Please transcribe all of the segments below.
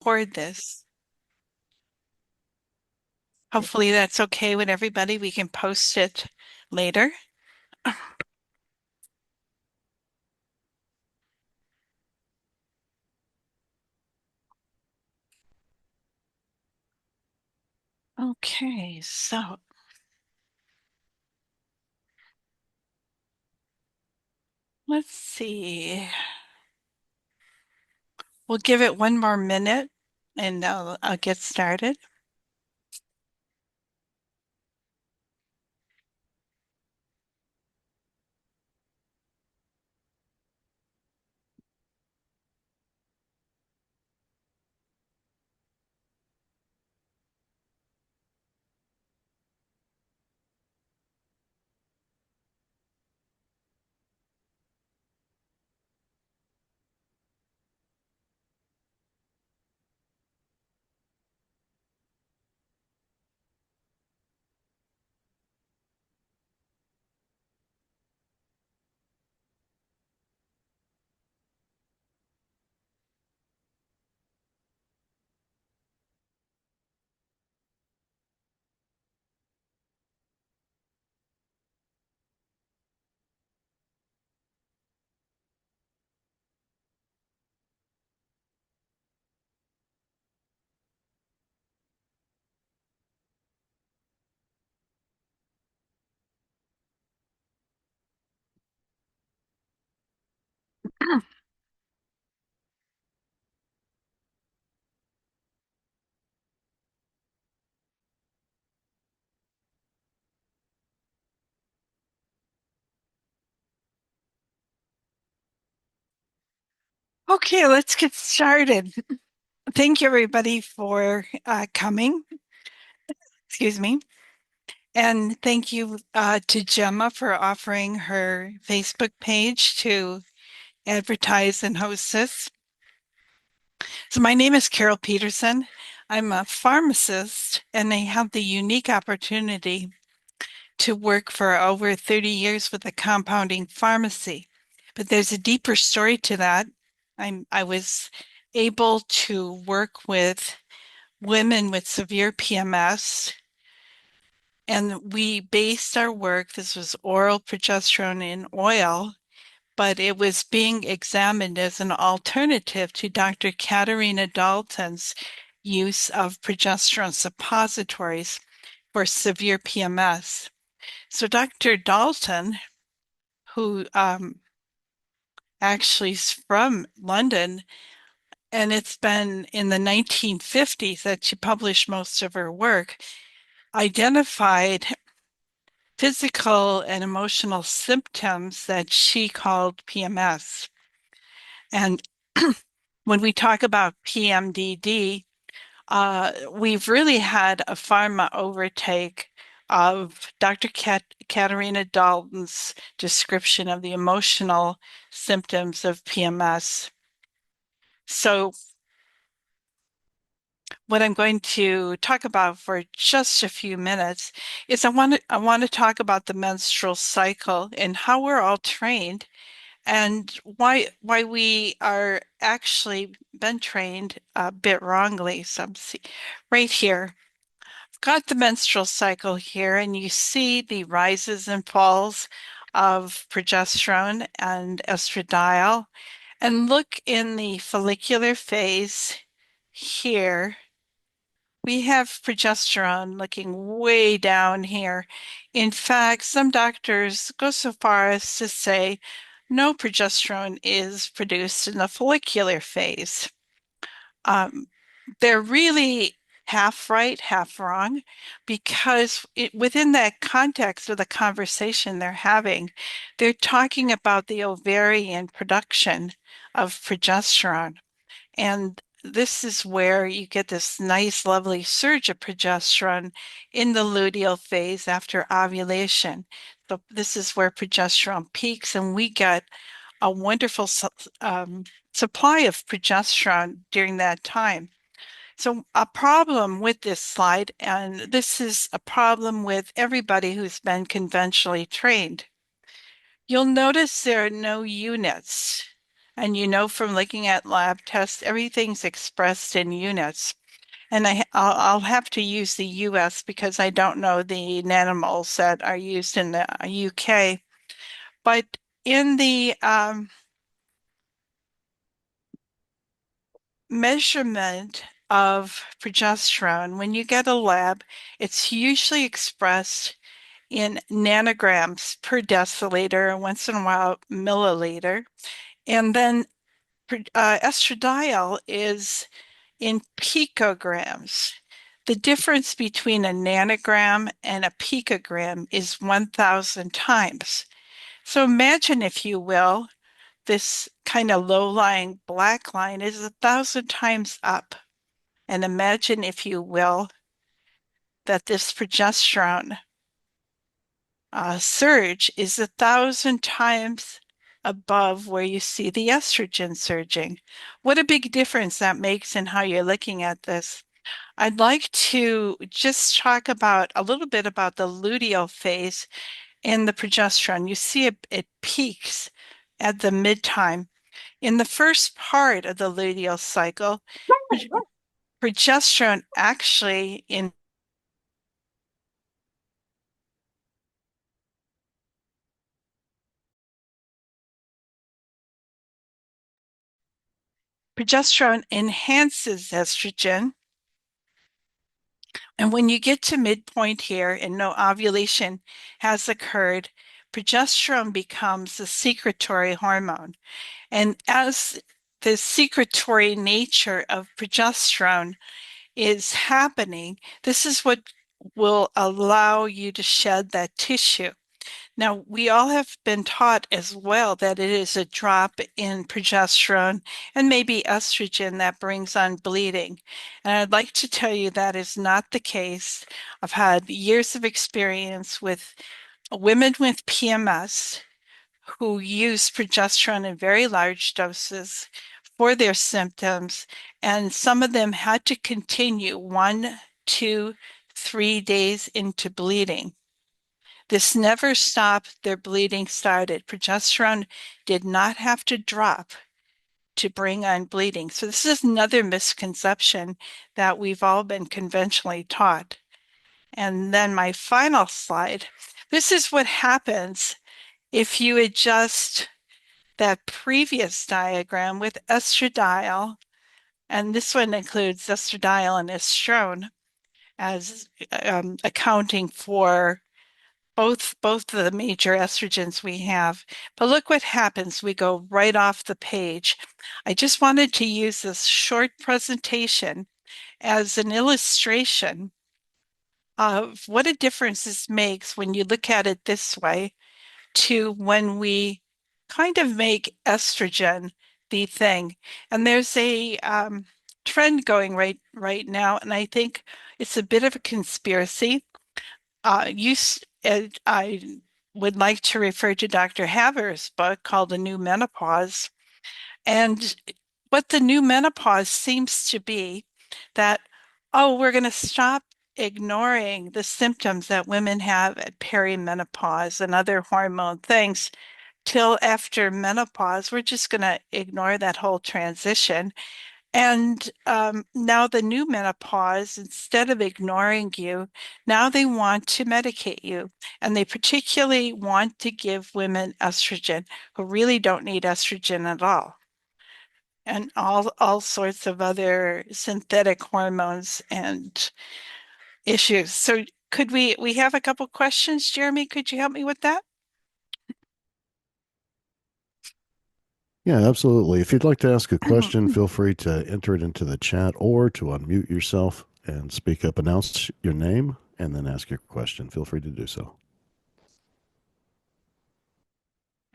record this. Hopefully that's okay with everybody. We can post it later. Okay, so let's see. We'll give it one more minute and I'll get started. Okay, let's get started. Thank you everybody for coming. Excuse me. And thank you to Gemma for offering her Facebook page to advertise and host this. So my name is Carol Peterson. I'm a pharmacist and I have the unique opportunity to work for over 30 years with a compounding pharmacy. But there's a deeper story to that. I was able to work with women with severe PMS, and we based our work, this was oral progesterone in oil, but it was being examined as an alternative to Dr. Katarina Dalton's use of progesterone suppositories for severe PMS. So Dr. Dalton, who actually is from London, and it's been in the 1950s that she published most of her work, identified physical and emotional symptoms that she called PMS. And when we talk about PMDD, we've really had a pharma overtake of Dr. Katarina Dalton's description of the emotional symptoms of PMS. So what I'm going to talk about for just a few minutes is I want to talk about the menstrual cycle and how we're all trained and why we are actually been trained a bit wrongly. Right here. I've got the menstrual cycle here, and you see the rises and falls of progesterone and estradiol. And look in the follicular phase here. We have progesterone looking way down here. In fact, some doctors go so far as to say no progesterone is produced in the follicular phase. Um, they're really half right, half wrong, because within that context of the conversation they're having, they're talking about the ovarian production of progesterone. And this is where you get this nice, lovely surge of progesterone in the luteal phase after ovulation. So this is where progesterone peaks, and we get a wonderful supply of progesterone during that time. So a problem with this slide, and this is a problem with everybody who's been conventionally trained, you'll notice there are no units. And from looking at lab tests, everything's expressed in units. And I'll have to use the US because I don't know the nanomoles that are used in the UK. But in the measurement of progesterone, when you get a lab, it's usually expressed in nanograms per deciliter, once in a while milliliter. And then estradiol is in picograms. The difference between a nanogram and a picogram is 1,000 times. So imagine, if you will, this kind of low-lying black line is 1,000 times up. And imagine, if you will, that this progesterone surge is 1,000 times above where you see the estrogen surging. What a big difference that makes in how you're looking at this. I'd like to just talk about a little bit about the luteal phase in the progesterone. You see it peaks at the midtime. In the first part of the luteal cycle, progesterone actually in progesterone enhances estrogen. And when you get to midpoint here and no ovulation has occurred, progesterone becomes a secretory hormone. And as the secretory nature of progesterone is happening, this is what will allow you to shed that tissue. Now, we all have been taught as well that it is a drop in progesterone and maybe estrogen that brings on bleeding. And I'd like to tell you that is not the case. I've had years of experience with women with PMS who use progesterone in very large doses for their symptoms, and some of them had to continue 1, 2, 3 days into bleeding. This never stopped. Their bleeding started. Progesterone did not have to drop to bring on bleeding. So this is another misconception that we've all been conventionally taught. And then my final slide. This is what happens if you adjust that previous diagram with estradiol, and this one includes estradiol and estrone as accounting for both of the major estrogens we have. But look what happens. We go right off the page. I just wanted to use this short presentation as an illustration of what a difference this makes when you look at it this way to when we kind of make estrogen the thing. And there's a trend going right now, and I think it's a bit of a conspiracy. I would like to refer to Dr. Haver's book called The New Menopause. And what the new menopause seems to be that, oh, we're going to stop ignoring the symptoms that women have at perimenopause and other hormone things till after menopause. We're just going to ignore that whole transition. And now the new menopause, instead of ignoring you, now they want to medicate you. And they particularly want to give women estrogen who really don't need estrogen at all. And all sorts of other synthetic hormones and issues. So could we have a couple questions, Jeremy? Could you help me with that? Yeah, absolutely. If you'd like to ask a question, feel free to enter it into the chat or to unmute yourself and speak up, announce your name, and then ask your question. Feel free to do so.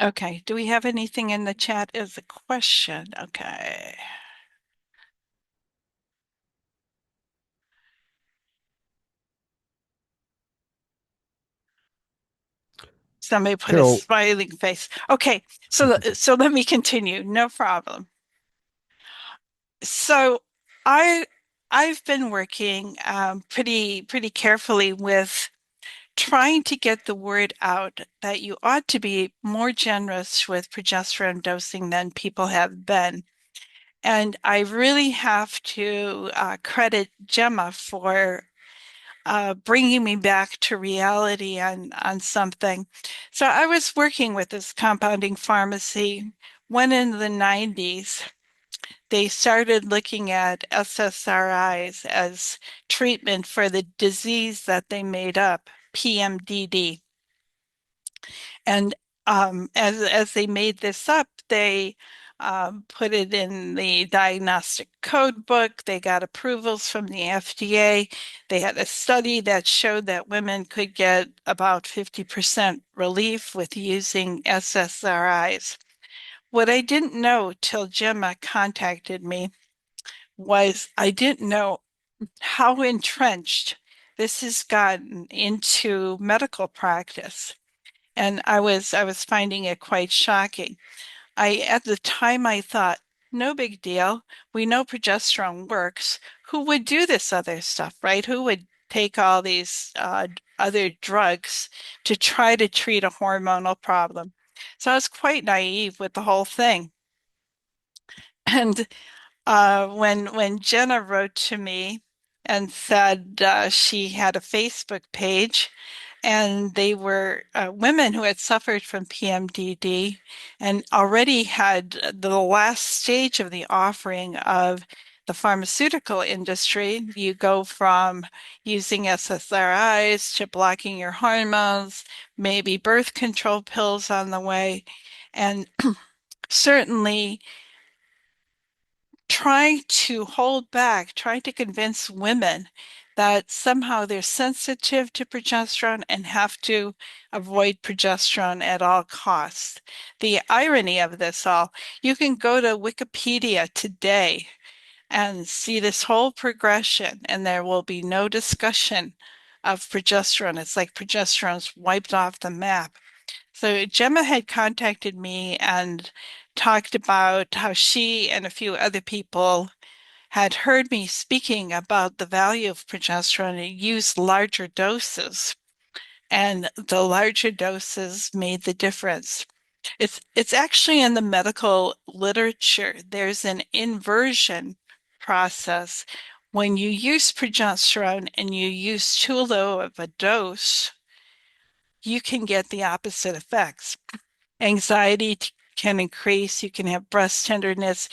Okay. Do we have anything in the chat as a question? Okay. Somebody put a Carol, smiling face. Okay, so let me continue. No problem. So I I've been working pretty carefully with trying to get the word out that you ought to be more generous with progesterone dosing than people have been. And I really have to credit Gemma for bringing me back to reality on something. So I was working with this compounding pharmacy when in the 90s they started looking at SSRIs as treatment for the disease that they made up, PMDD. And as they made this up, they put it in the diagnostic code book. They got approvals from the FDA. They had a study that showed that women could get about 50% relief with using SSRIs. What I didn't know till Gemma contacted me was I didn't know how entrenched this has gotten into medical practice. And I was finding it quite shocking. I at the time I thought, no big deal. We know progesterone works. Who would do this other stuff, right? Who would take all these other drugs to try to treat a hormonal problem? So I was quite naive with the whole thing. And when Jenna wrote to me and said she had a Facebook page and they were women who had suffered from PMDD and already had the last stage of the offering of the pharmaceutical industry. You go from using SSRIs to blocking your hormones, maybe birth control pills on the way, and certainly trying to hold back, trying to convince women that somehow they're sensitive to progesterone and have to avoid progesterone at all costs. The irony of this all, you can go to Wikipedia today and see this whole progression, and there will be no discussion of progesterone. It's like progesterone's wiped off the map. So Gemma had contacted me and talked about how she and a few other people had heard me speaking about the value of progesterone and used larger doses. And the larger doses made the difference. It's actually in the medical literature. There's an inversion process. When you use progesterone and you use too low of a dose, you can get the opposite effects. Anxiety can increase. You can have breast tenderness,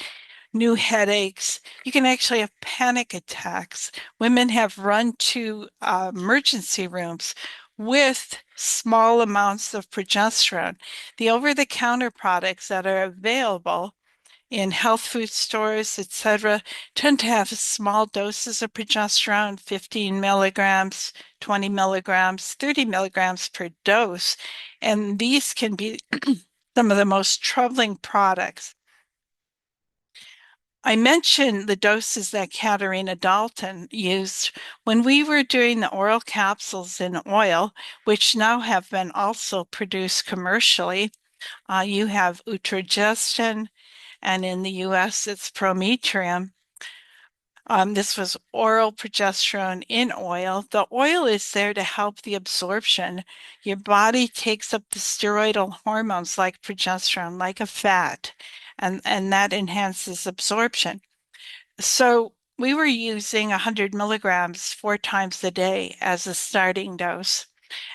new headaches. You can actually have panic attacks. Women have run to emergency rooms with small amounts of progesterone. The over-the-counter products that are available in health food stores, etc., tend to have small doses of progesterone, 15 milligrams, 20 milligrams, 30 milligrams per dose. And these can be some of the most troubling products. I mentioned the doses that Katarina Dalton used when we were doing the oral capsules in oil, which now have been also produced commercially. You have Utrogestin, and in the US, it's Prometrium. This was oral progesterone in oil. The oil is there to help the absorption. Your body takes up the steroidal hormones like progesterone, like a fat, and that enhances absorption. So we were using 100 milligrams 4 times a day as a starting dose.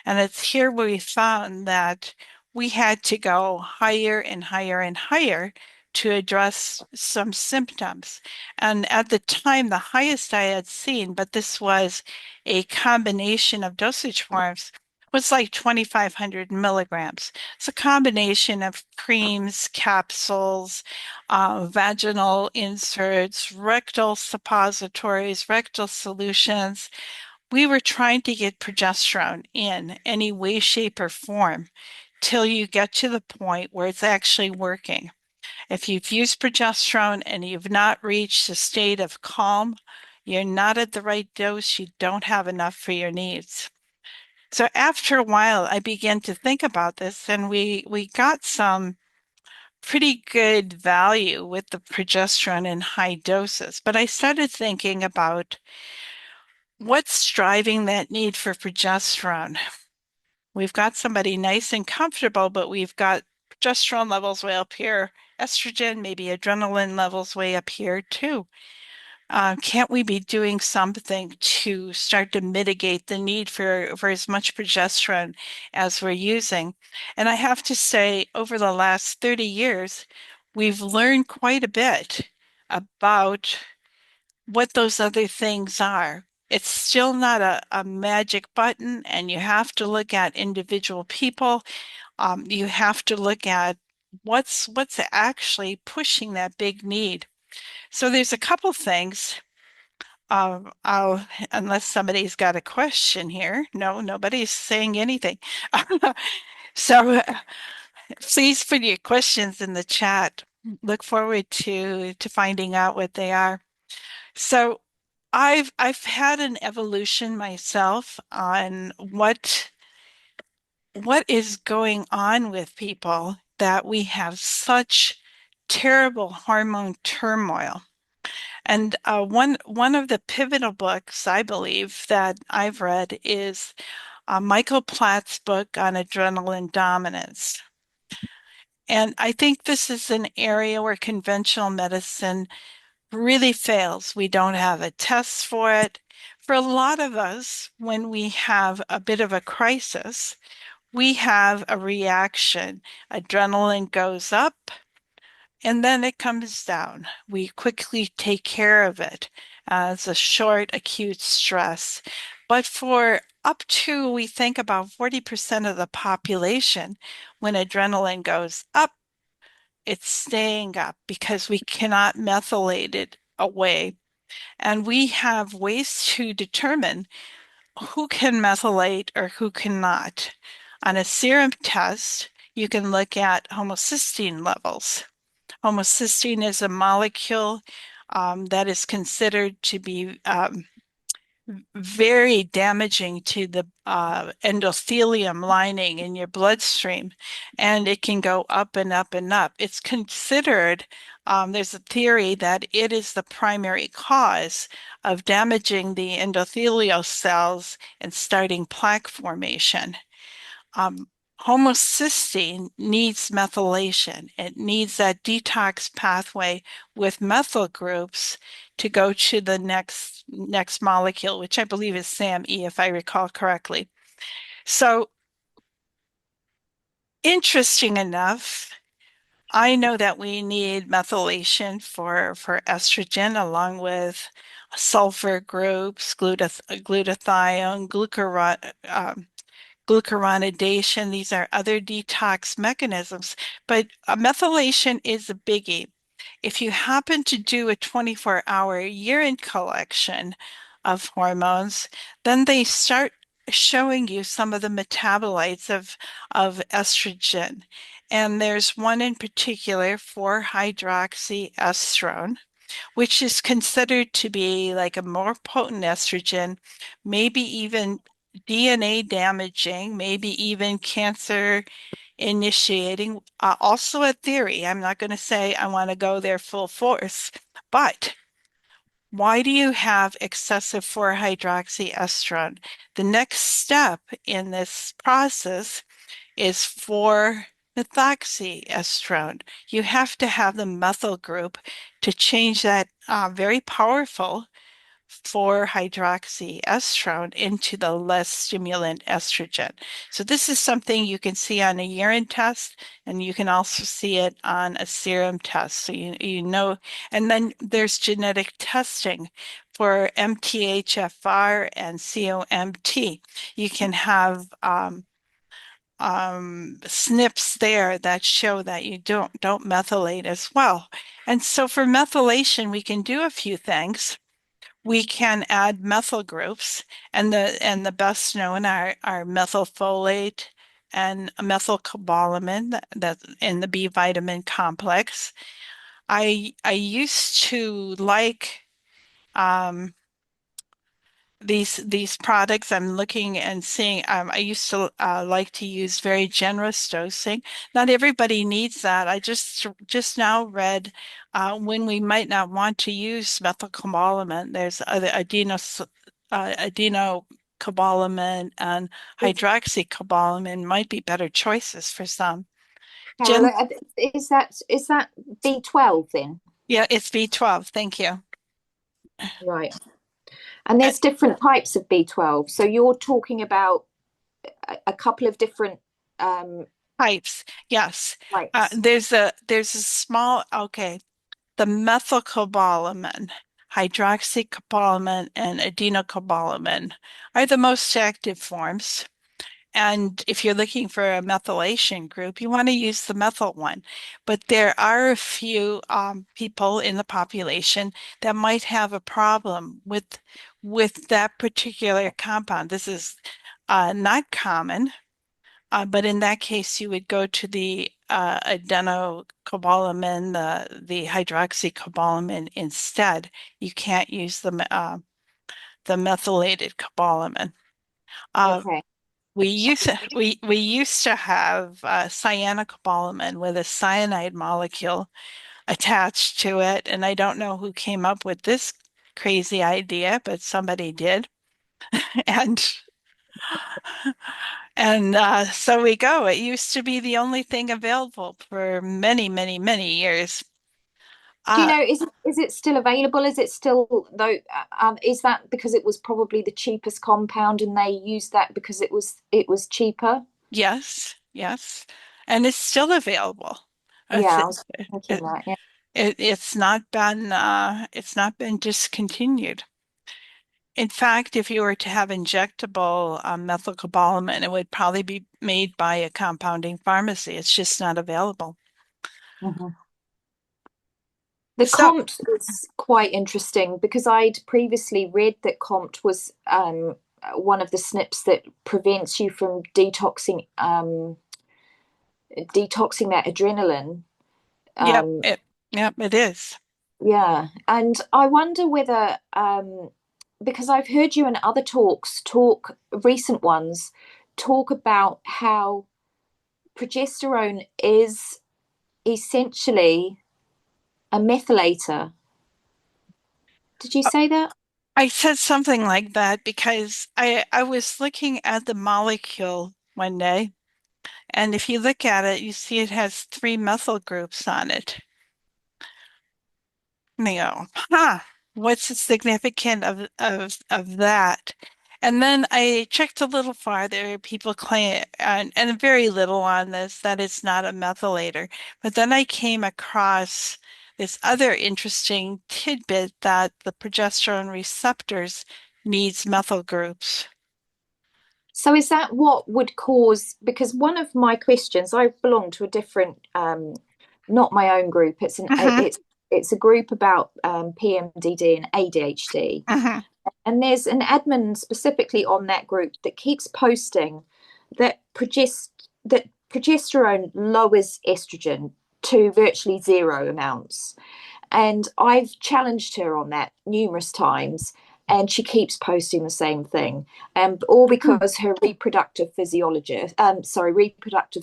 And it's here where we found that we had to go higher and higher and higher to address some symptoms. And at the time, the highest I had seen, but this was a combination of dosage forms, was like 2,500 milligrams. It's a combination of creams, capsules, vaginal inserts, rectal suppositories, rectal solutions. We were trying to get progesterone in any way, shape, or form till you get to the point where it's actually working. If you've used progesterone and you've not reached a state of calm, you're not at the right dose, you don't have enough for your needs. So after a while, I began to think about this, and we got some pretty good value with the progesterone in high doses. But I started thinking about what's driving that need for progesterone. We've got somebody nice and comfortable, but we've got progesterone levels way up here, estrogen, maybe adrenaline levels way up here too. Can't we be doing something to start to mitigate the need for as much progesterone as we're using? And I have to say, over the last 30 years, we've learned quite a bit about what those other things are. It's still not a magic button, and you have to look at individual people. You have to look at what's actually pushing that big need. So there's a couple things. Unless somebody's got a question here. No, nobody's saying anything. So please put your questions in the chat. Look forward to finding out what they are. So I've had an evolution myself on what is going on with people that we have such terrible hormone turmoil. And one of the pivotal books I believe that I've read is Michael Platt's book on adrenaline dominance. And I think this is an area where conventional medicine really fails. We don't have a test for it. For a lot of us, when we have a bit of a crisis, we have a reaction. Adrenaline goes up and then it comes down. We quickly take care of it as a short acute stress. But for up to, we think about 40% of the population, when adrenaline goes up, it's staying up because we cannot methylate it away. And we have ways to determine who can methylate or who cannot. On a serum test, you can look at homocysteine levels. Homocysteine is a molecule that is considered to be very damaging to the endothelium lining in your bloodstream, and it can go up and up and up. It's considered, there's a theory that it is the primary cause of damaging the endothelial cells and starting plaque formation. Um, Homocysteine needs methylation. It needs that detox pathway with methyl groups to go to the next molecule, which I believe is SAMe, if I recall correctly. So interesting enough, I know that we need methylation for estrogen along with sulfur groups, glutathione, glucuronidation. These are other detox mechanisms, but methylation is a biggie. If you happen to do a 24-hour urine collection of hormones, then they start showing you some of the metabolites of estrogen. And there's one in particular, 4-hydroxyestrone, which is considered to be like a more potent estrogen, maybe even DNA damaging, maybe even cancer initiating. Also a theory. I'm not going to say I want to go there full force, but why do you have excessive 4-hydroxyestrone? The next step in this process is 4-methoxyestrone. You have to have the methyl group to change that very powerful 4-hydroxyestrone into the less stimulant estrogen. So this is something you can see on a urine test, and you can also see it on a serum test. So you know, and then there's genetic testing for MTHFR and COMT. You can have SNPs there that show that you don't methylate as well. And so for methylation, we can do a few things. We can add methyl groups, and the best known are methylfolate and methylcobalamin that in the B vitamin complex. I used to like um, these products. I'm looking and seeing. I used to like to use very generous dosing. Not everybody needs that. I just now read when we might not want to use methylcobalamin. There's other adeno and Is, hydroxycobalamin might be better choices for some. Carol, Jen? is that B12 then? Yeah, it's B12. Thank you. Right. And Uh, there's different types of B12. So you're talking about a couple of different Types. Yes. types. There's a small, okay, the methylcobalamin, hydroxycobalamin, and adenocobalamin are the most active forms. And if you're looking for a methylation group, you want to use the methyl one. But there are a few people in the population that might have a problem with that particular compound. This is not common, but in that case, you would go to the adenocobalamin, the hydroxycobalamin instead. You can't use the methylated cobalamin. Uh, Okay. we used to have cyanocobalamin with a cyanide molecule attached to it, and I don't know who came up with this crazy idea, but somebody did. And so we go. It used to be the only thing available for many, many, many years. Do you Uh, know, is it still available? Is it still though? Is that because it was probably the cheapest compound and they used that because it was cheaper? yes, yes, and it's still available. It's, Yeah, I was thinking it, that. Yeah. it's not been discontinued. In fact, if you were to have injectable methylcobalamin, it would probably be made by a compounding pharmacy. It's just not available. Mhm. The So, COMT is quite interesting because I'd previously read that COMT was one of the SNPs that prevents you from detoxing that adrenaline. yep, Um, it is. yeah, and I wonder whether because I've heard you in other recent ones, talk about how progesterone is essentially a methylator. Did you say that? I said something like that because I was looking at the molecule one day, and if you look at it, you see it has three methyl groups on it. And you go, huh, what's the significance of that? And then I checked a little farther. People claim, and very little on this, that it's not a methylator. But then I came across this other interesting tidbit that the progesterone receptors needs methyl groups. So is that what would cause? Because one of my questions, I belong to a different, not my own group. Hmm. It's a group about PMDD and ADHD, Hmm. and there's an admin specifically on that group that keeps posting that progesterone lowers estrogen to virtually zero amounts. And I've challenged her on that numerous times, and she keeps posting the same thing. All because her reproductive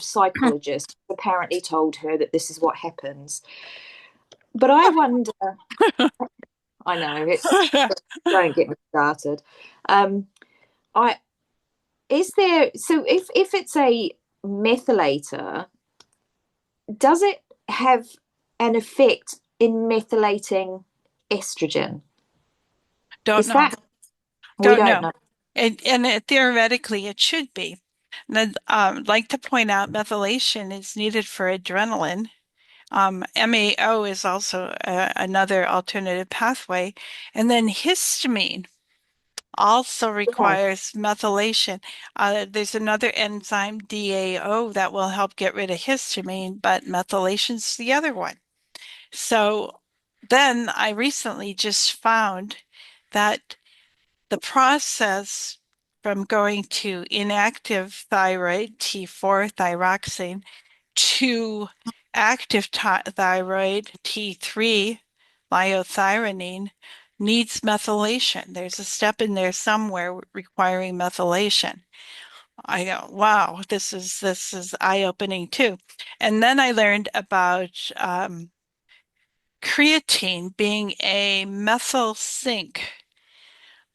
psychologist apparently told her that this is what happens. But I wonder, I know don't get me started. Um, I is there so if it's a methylator, does it have an effect in methylating estrogen? Don't Is know. that we Don't don't know. know? Theoretically, it should be. And I'd like to point out methylation is needed for adrenaline. MAO is also another alternative pathway. And then histamine also Yeah. requires methylation. There's another enzyme, DAO, that will help get rid of histamine, but methylation's the other one. So then I recently just found that the process from going to inactive thyroid, T4 thyroxine, to active thyroid, T3 liothyronine, needs methylation. There's a step in there somewhere requiring methylation. I go, wow, this is eye-opening too. And then I learned about creatine being a methyl sink.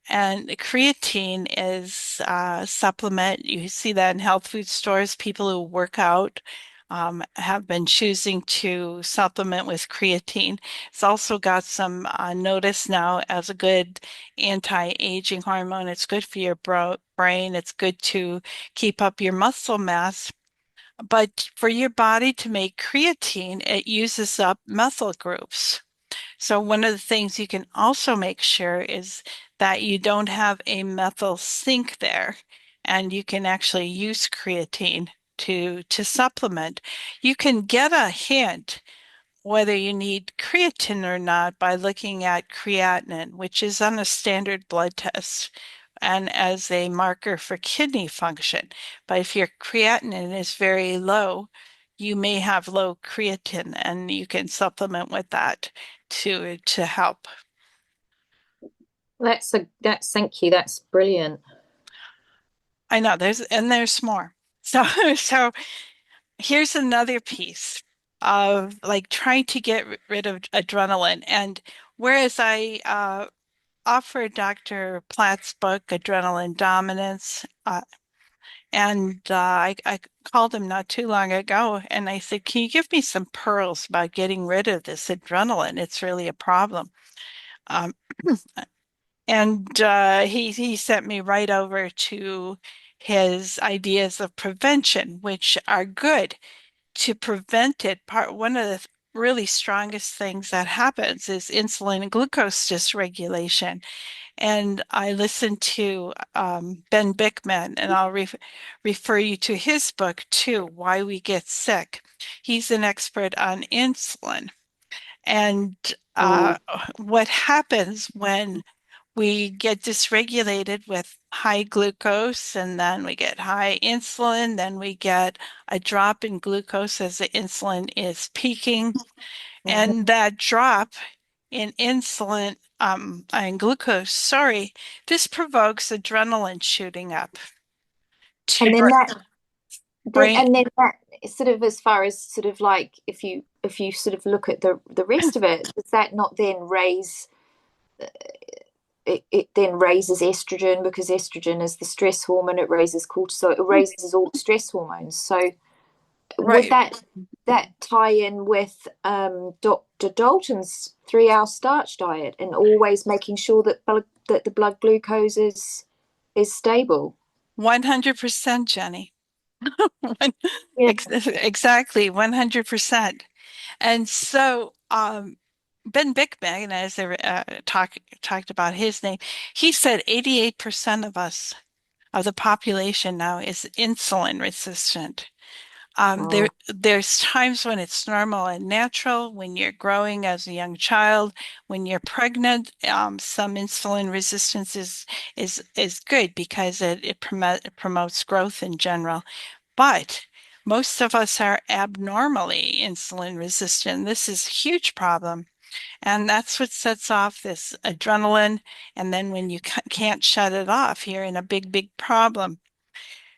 And creatine is a supplement. You see that in health food stores. People who work out have been choosing to supplement with creatine. It's also got some notice now as a good anti-aging hormone. It's good for your brain. It's good to keep up your muscle mass. But for your body to make creatine, it uses up methyl groups. So one of the things you can also make sure is that you don't have a methyl sink there, and you can actually use creatine to supplement. You can get a hint whether you need creatine or not by looking at creatinine, which is on a standard blood test and as a marker for kidney function. But if your creatinine is very low, you may have low creatine, and you can supplement with that to help. That's thank you. That's brilliant. I know there's more. So so here's another piece of like trying to get rid of adrenaline. And whereas I offered Dr. Platt's book, Adrenaline Dominance, I called him not too long ago and I said, can you give me some pearls about getting rid of this adrenaline? It's really a problem. Um, and he sent me right over to his ideas of prevention, which are good to prevent it. One of the really strongest things that happens is insulin and glucose dysregulation. And I listened to Ben Bickman, and I'll refer you to his book too, Why We Get Sick. He's an expert on insulin. And Mm. what happens when we get dysregulated with high glucose and then we get high insulin, then we get a drop in glucose as the insulin is peaking. Mhm. And that drop in insulin and glucose, sorry, this provokes adrenaline shooting up to And your brain. then that sort of, as far as sort of like, if you sort of look at the rest of it, does that not then raise it then raises estrogen, because estrogen is the stress hormone, it raises cortisol, it raises all the stress hormones. So would Right. that tie in with Dr. Dalton's 3-hour starch diet and always making sure that the blood glucose is stable? 100%, Jenny. One- Yeah. Exactly, 100%. And so, Ben Bickman, as I talked about his name, he said 88% of us, of the population now, is insulin resistant. Oh. There's times when it's normal and natural, when you're growing as a young child, when you're pregnant, some insulin resistance is good because it promotes growth in general. But most of us are abnormally insulin resistant. This is a huge problem. And that's what sets off this adrenaline. And then when you can't shut it off, you're in a big, big problem.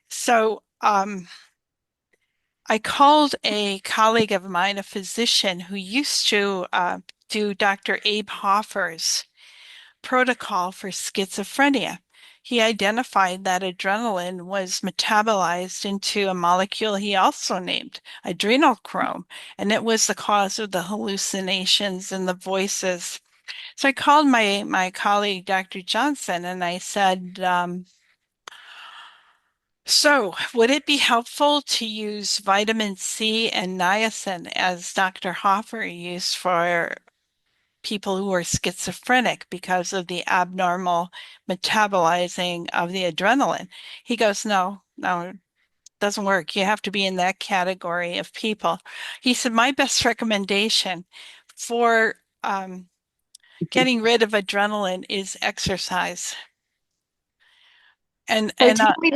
So, I called a colleague of mine, a physician who used to do Dr. Abe Hoffer's protocol for schizophrenia. He identified that adrenaline was metabolized into a molecule he also named adrenochrome, and it was the cause of the hallucinations and the voices. So I called my colleague, Dr. Johnson, and I said, so, would it be helpful to use vitamin C and niacin as Dr. Hoffer used for people who are schizophrenic because of the abnormal metabolizing of the adrenaline? He goes, no, no, it doesn't work. You have to be in that category of people. He said, my best recommendation for getting rid of adrenaline is exercise. And So and tell me,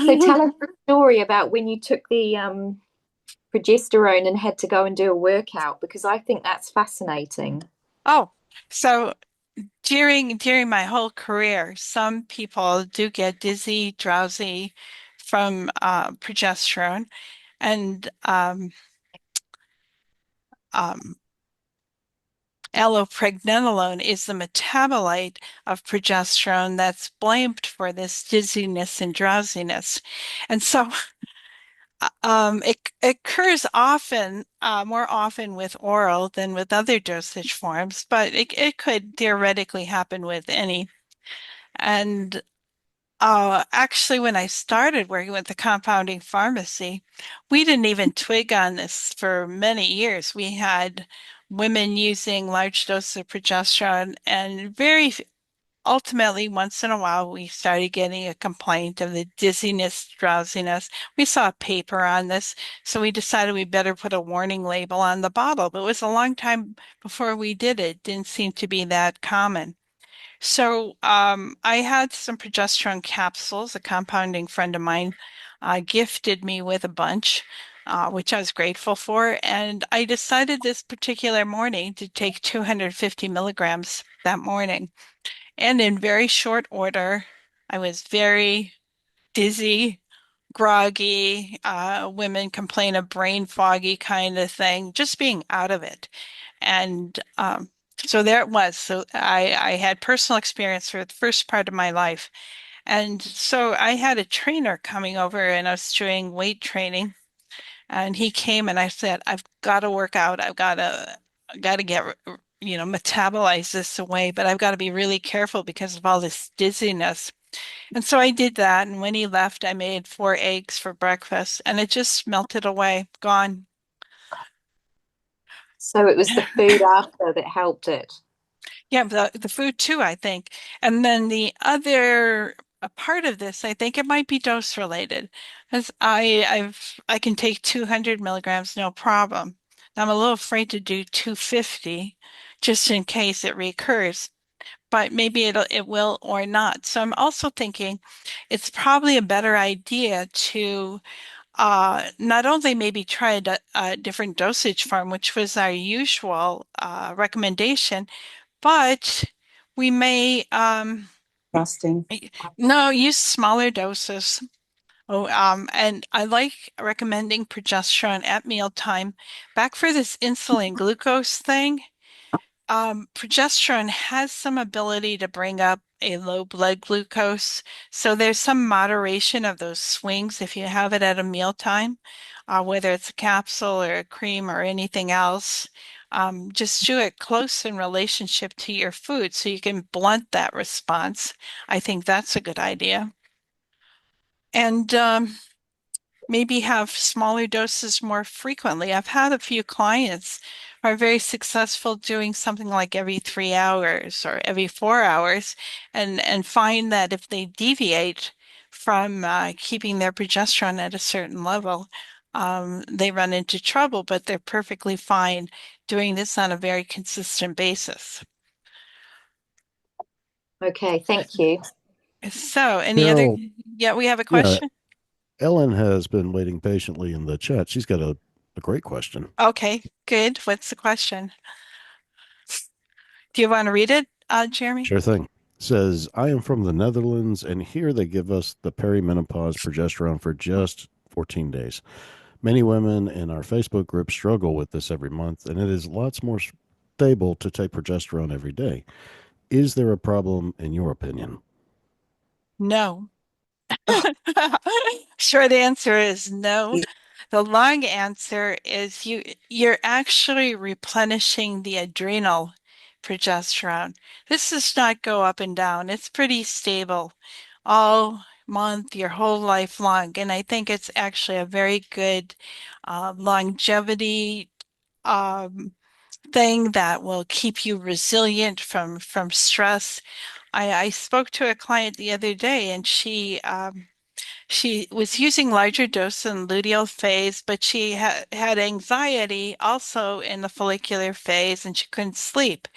so tell us the story about when you took the progesterone and had to go and do a workout, because I think that's fascinating. oh, so during my whole career, some people do get dizzy, drowsy from progesterone, and um, Allopregnenolone is the metabolite of progesterone that's blamed for this dizziness and drowsiness. And so it occurs often, more often with oral than with other dosage forms, but it could theoretically happen with any. And actually, when I started working with the compounding pharmacy, we didn't even twig on this for many years. We had women using large doses of progesterone, and ultimately, once in a while, we started getting a complaint of the dizziness, drowsiness. We saw a paper on this, so we decided we better put a warning label on the bottle. But it was a long time before we did it. It didn't seem to be that common. So I had some progesterone capsules. A compounding friend of mine gifted me with a bunch, which I was grateful for. And I decided this particular morning to take 250 milligrams that morning. And in very short order, I was very dizzy, groggy. Women complain of brain foggy kind of thing, just being out of it. And so there it was. So I had personal experience for the first part of my life. And so I had a trainer coming over and I was doing weight training. And he came and I said, I've got to work out. I've got to get, metabolize this away, but I've got to be really careful because of all this dizziness. And so I did that. And when he left, I made 4 eggs for breakfast and it just melted away, gone. So it was the food after that helped it. Yeah, the food too, I think. And then the other a part of this, I think it might be dose related. As I can take 200 milligrams, no problem. I'm a little afraid to do 250 just in case it recurs, but maybe it will or not. So I'm also thinking it's probably a better idea to not only maybe try a different dosage form, which was our usual recommendation, but we may Fasting. no use smaller doses. Oh, and I like recommending progesterone at mealtime. Back for this insulin glucose thing, progesterone has some ability to bring up a low blood glucose. So there's some moderation of those swings if you have it at a mealtime, whether it's a capsule or a cream or anything else. Just do it close in relationship to your food so you can blunt that response. I think that's a good idea. And maybe have smaller doses more frequently. I've had a few clients who are very successful doing something like every 3 hours or every 4 hours, and find that if they deviate from keeping their progesterone at a certain level, they run into trouble, but they're perfectly fine doing this on a very consistent basis. Okay, thank you. So, any other? Carol, Yeah, we have a yeah, question. Ellen has been waiting patiently in the chat. She's got a great question. Okay, good. What's the question? Do you want to read it, Jeremy? Sure thing. Says, I am from the Netherlands, and here they give us the perimenopause progesterone for just 14 days. Many women in our Facebook group struggle with this every month, and it is lots more stable to take progesterone every day. Is there a problem in your opinion? No. Short answer is no. The long answer is you're actually replenishing the adrenal progesterone. This does not go up and down. It's pretty stable all month, your whole life long. And I think it's actually a very good longevity um, thing that will keep you resilient from stress. I spoke to a client the other day and she was using larger dose in luteal phase, but she had anxiety also in the follicular phase and she couldn't sleep.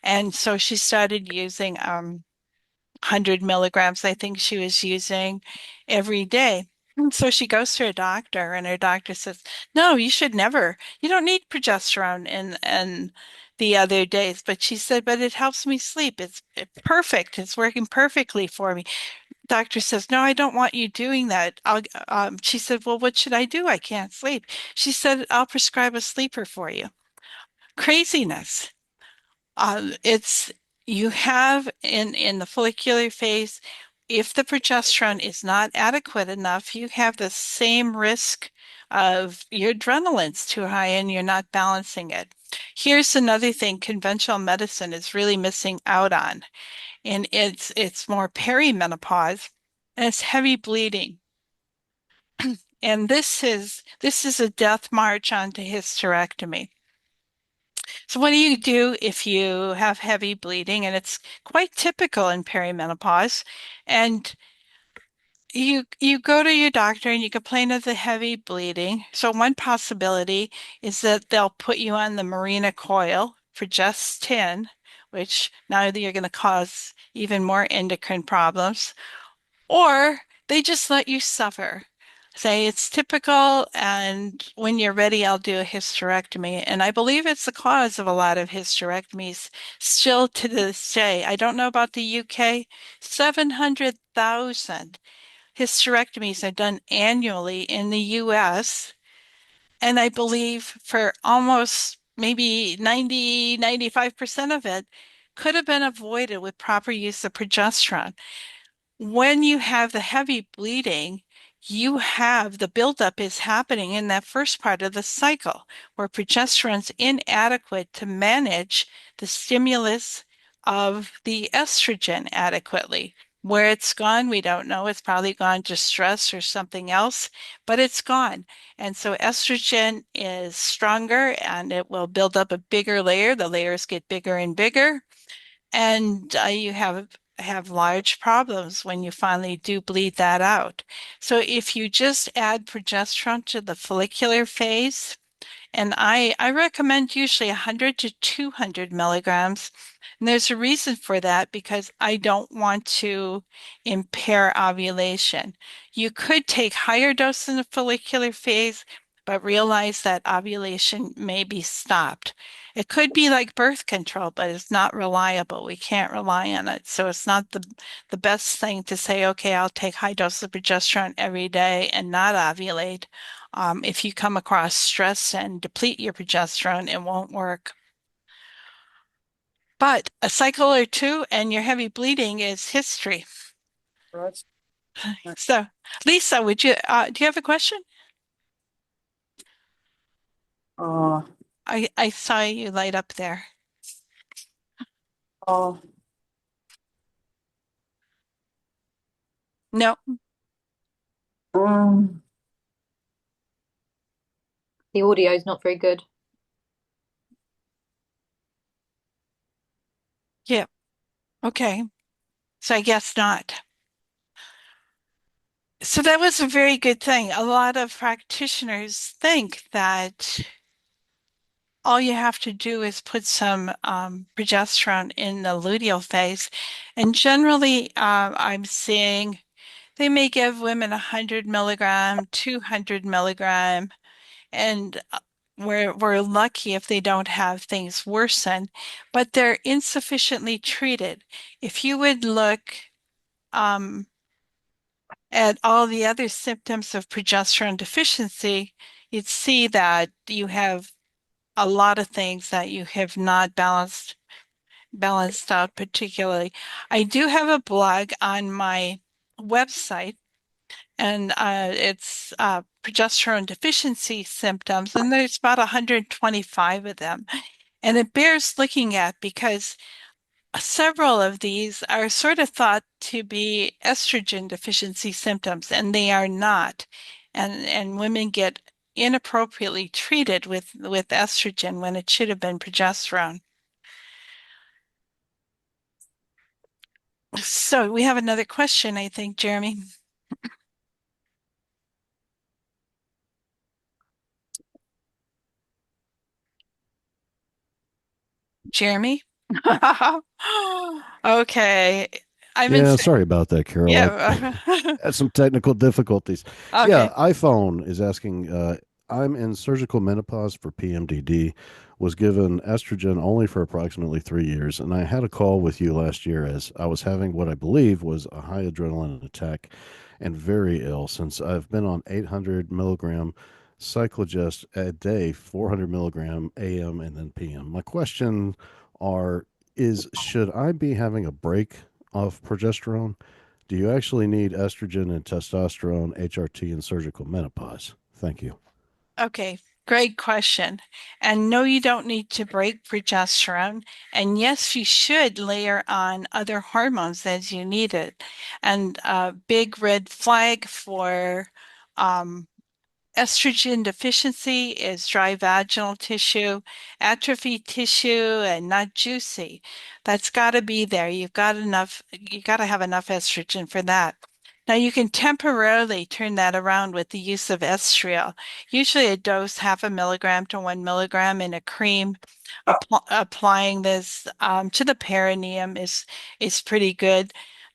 And so she started using 100 milligrams, I think she was using every day. And so she goes to her doctor, and her doctor says, "No, you don't need progesterone in the other days." But she said, "But it helps me sleep. It's perfect. It's working perfectly for me." Doctor says, "No, I don't want you doing that." She said, "Well, what should I do? I can't sleep." She said, "I'll prescribe a sleeper for you." Craziness. It's you have in the follicular phase, if the progesterone is not adequate enough, you have the same risk of your adrenaline's too high and you're not balancing it. Here's another thing conventional medicine is really missing out on, and it's more perimenopause, and it's heavy bleeding. And this is a death march onto hysterectomy. So what do you do if you have heavy bleeding? And it's quite typical in perimenopause. And you go to your doctor and you complain of the heavy bleeding. So one possibility is that they'll put you on the Mirena coil for just 10, which now you're going to cause even more endocrine problems. Or they just let you suffer. Say it's typical, and when you're ready, I'll do a hysterectomy. And I believe it's the cause of a lot of hysterectomies still to this day. I don't know about the UK. 700,000 hysterectomies are done annually in the US. And I believe for almost maybe 95% of it could have been avoided with proper use of progesterone. When you have the heavy bleeding, you have the buildup is happening in that first part of the cycle where progesterone's inadequate to manage the stimulus of the estrogen adequately. Where it's gone, we don't know. It's probably gone to stress or something else, but it's gone. And so estrogen is stronger and it will build up a bigger layer. The layers get bigger and bigger. And you have large problems when you finally do bleed that out. So if you just add progesterone to the follicular phase, and I recommend usually 100 to 200 milligrams. And there's a reason for that because I don't want to impair ovulation. You could take higher dose in the follicular phase, but realize that ovulation may be stopped. It could be like birth control, but it's not reliable. We can't rely on it. So it's not the best thing to say, okay, I'll take high dose of progesterone every day and not ovulate. If you come across stress and deplete your progesterone, it won't work. But a cycle or two and your heavy bleeding is history. Right. So, Lisa, do you have a question? Uh, I saw you light up there. uh, No, um, The audio is not very good. yeah, okay. So I guess not. So that was a very good thing. A lot of practitioners think that all you have to do is put some progesterone in the luteal phase. And generally, I'm seeing they may give women 100 milligram, 200 milligram, and we're lucky if they don't have things worsen, but they're insufficiently treated. If you would look um, at all the other symptoms of progesterone deficiency, you'd see that you have a lot of things that you have not balanced out particularly. I do have a blog on my website, and it's progesterone deficiency symptoms, and there's about 125 of them. And it bears looking at because several of these are sort of thought to be estrogen deficiency symptoms, and they are not. And women get inappropriately treated with estrogen when it should have been progesterone. So we have another question, I think, Jeremy. Jeremy? Okay. I'm in, Yeah, sorry about that, Carol. I yeah. had some technical difficulties. Yeah, Okay. iPhone is asking, I'm in surgical menopause for PMDD, was given estrogen only for approximately 3 years, and I had a call with you last year as I was having what I believe was a high adrenaline attack and very ill since I've been on 800 milligram cyclogest a day, 400 milligram AM and then PM. My question are is should I be having a break of progesterone? Do you actually need estrogen and testosterone, HRT, and surgical menopause? Thank you. Okay, great question. And no, you don't need to break progesterone. And yes, you should layer on other hormones as you need it. And a big red flag for um, estrogen deficiency is dry vaginal tissue, atrophy tissue, and not juicy. That's got to be there. You got to have enough estrogen for that. Now you can temporarily turn that around with the use of estriol. Usually a dose 0.5 milligram to 1 milligram in a cream. Applying this to the perineum is pretty good.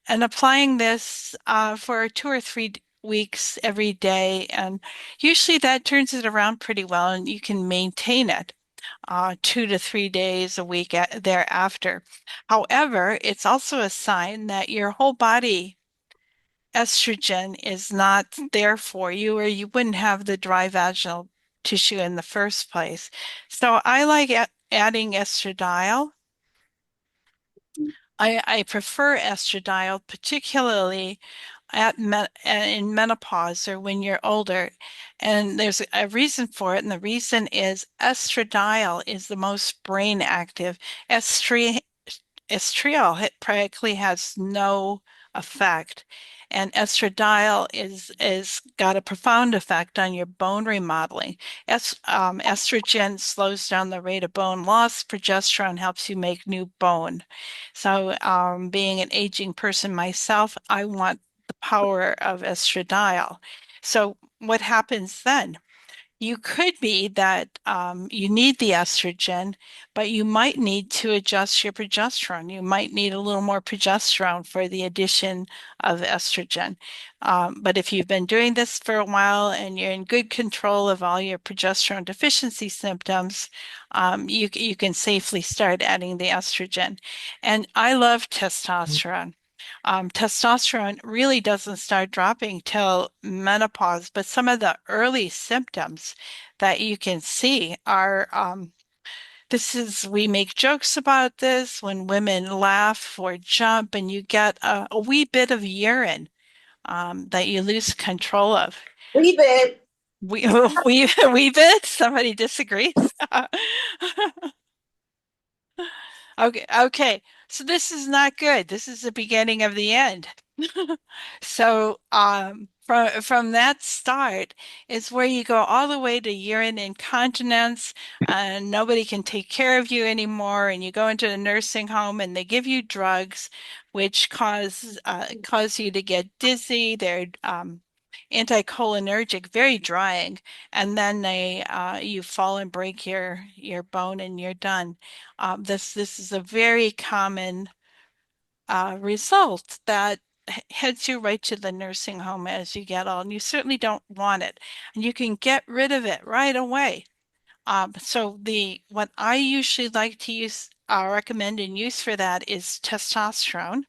And applying this for 2 or 3 weeks every day. And usually that turns it around pretty well, and you can maintain it 2 to 3 days a week thereafter. However, it's also a sign that your whole body estrogen is not there for you, or you wouldn't have the dry vaginal tissue in the first place. So I like adding estradiol. I prefer estradiol, particularly in menopause or when you're older. And there's a reason for it. And the reason is estradiol is the most brain active. Estri Estriol practically has no effect. And estradiol is got a profound effect on your bone remodeling. Estrogen slows down the rate of bone loss. Progesterone helps you make new bone. So, being an aging person myself, I want the power of estradiol. So, what happens then? You could be that you need the estrogen, but you might need to adjust your progesterone. You might need a little more progesterone for the addition of estrogen. But if you've been doing this for a while and you're in good control of all your progesterone deficiency symptoms, you can safely start adding the estrogen. And I love testosterone. Testosterone really doesn't start dropping till menopause, but some of the early symptoms that you can see are we make jokes about this when women laugh or jump and you get a wee bit of urine that you lose control of. Leave it. We, wee bit? Somebody disagrees? Okay, okay. So this is not good. This is the beginning of the end. So from that start is where you go all the way to urine incontinence, and nobody can take care of you anymore, and you go into the nursing home and they give you drugs which cause you to get dizzy. They're anticholinergic, very drying, and then you fall and break your bone and you're done. This is a very common result that heads you right to the nursing home as you get old, and you certainly don't want it. And you can get rid of it right away. So the what I usually like to recommend and use for that is testosterone.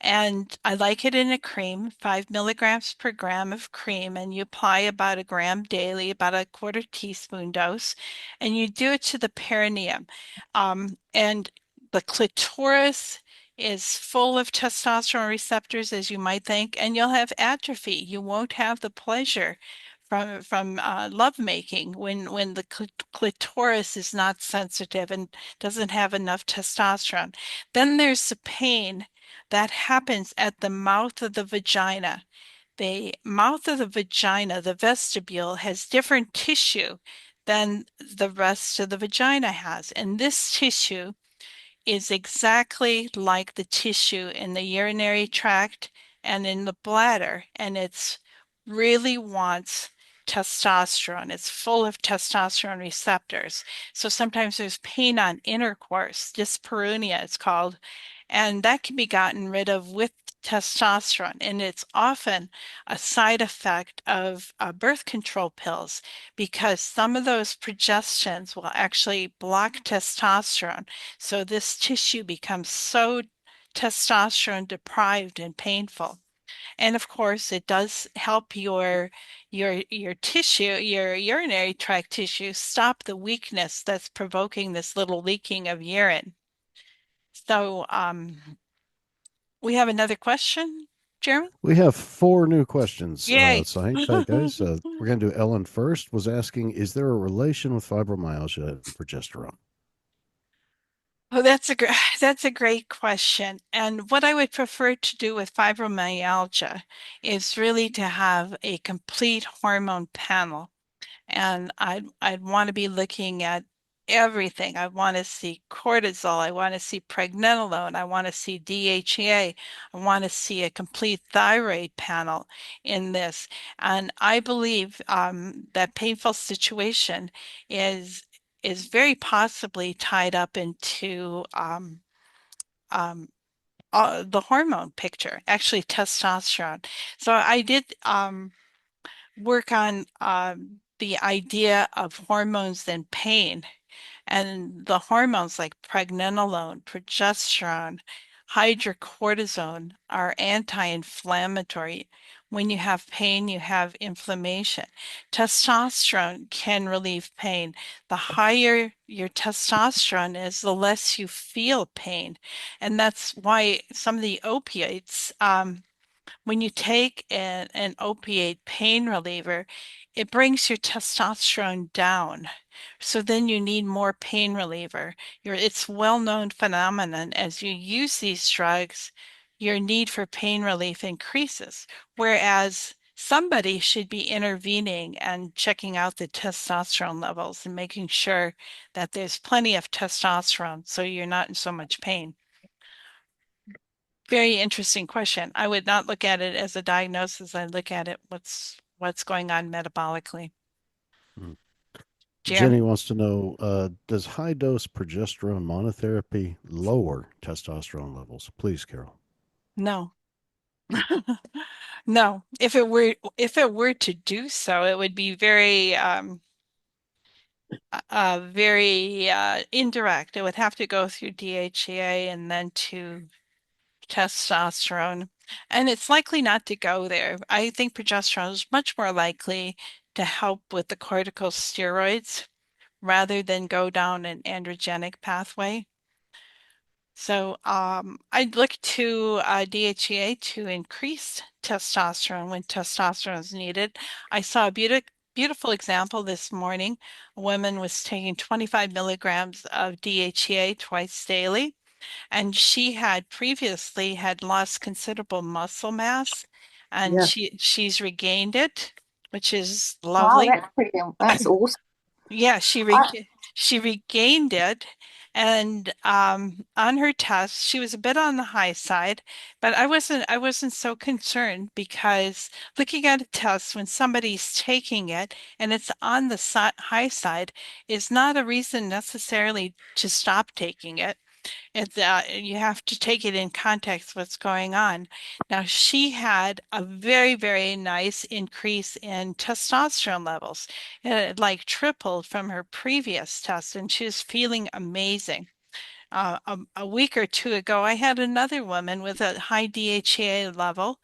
And I like it in a cream, 5 milligrams per gram of cream, and you apply about a gram daily, about a quarter teaspoon dose, and you do it to the perineum. And the clitoris is full of testosterone receptors, as you might think, and you'll have atrophy. You won't have the pleasure from lovemaking when the clitoris is not sensitive and doesn't have enough testosterone. Then there's the pain that happens at the mouth of the vagina. The mouth of the vagina, the vestibule, has different tissue than the rest of the vagina has. And this tissue is exactly like the tissue in the urinary tract and in the bladder. And it's really wants testosterone. It's full of testosterone receptors. So sometimes there's pain on intercourse, dyspareunia it's called, and that can be gotten rid of with testosterone. And it's often a side effect of birth control pills because some of those progestins will actually block testosterone. So this tissue becomes so testosterone deprived and painful. And of course, it does help your tissue, your urinary tract tissue, stop the weakness that's provoking this little leaking of urine. So we have another question, Jeremy? We have four new questions. Yay. So hang tight, guys. We're going to do Ellen first. Was asking, is there a relation with fibromyalgia and progesterone? Oh, that's a great question. And what I would prefer to do with fibromyalgia is really to have a complete hormone panel. And I'd want to be looking at everything. I want to see cortisol. I want to see pregnenolone. I want to see DHEA. I want to see a complete thyroid panel in this. And I believe that painful situation is is very possibly tied up into um, the hormone picture, actually testosterone. So I did work on the idea of hormones and pain. And the hormones like pregnenolone, progesterone, hydrocortisone are anti-inflammatory. When you have pain, you have inflammation. Testosterone can relieve pain. The higher your testosterone is, the less you feel pain. And that's why some of the opiates, when you take an opiate pain reliever, it brings your testosterone down. So then you need more pain reliever. It's well-known phenomenon as you use these drugs, your need for pain relief increases. Whereas somebody should be intervening and checking out the testosterone levels and making sure that there's plenty of testosterone so you're not in so much pain. Very interesting question. I would not look at it as a diagnosis. I look at it what's going on metabolically. Hmm. Jenny Jeremy? wants to know, does high dose progesterone monotherapy lower testosterone levels? Please, Carol. No. No. If it were to do so, it would be very indirect. It would have to go through DHEA and then to testosterone. And it's likely not to go there. I think progesterone is much more likely to help with the corticosteroids rather than go down an androgenic pathway. So I'd look to DHEA to increase testosterone when testosterone is needed. I saw a beautiful example this morning. A woman was taking 25 milligrams of DHEA twice daily, and she had previously had lost considerable muscle mass, and Yeah. she's regained it, which is Wow, lovely. that's brilliant. That's awesome. Yeah, I, she regained it, and on her test, she was a bit on the high side, but I wasn't so concerned because looking at a test when somebody's taking it and it's on the high side is not a reason necessarily to stop taking it. You have to take it in context what's going on. Now, she had a very, very nice increase in testosterone levels. It like tripled from her previous test, and she was feeling amazing. A week or two ago, I had another woman with a high DHEA level,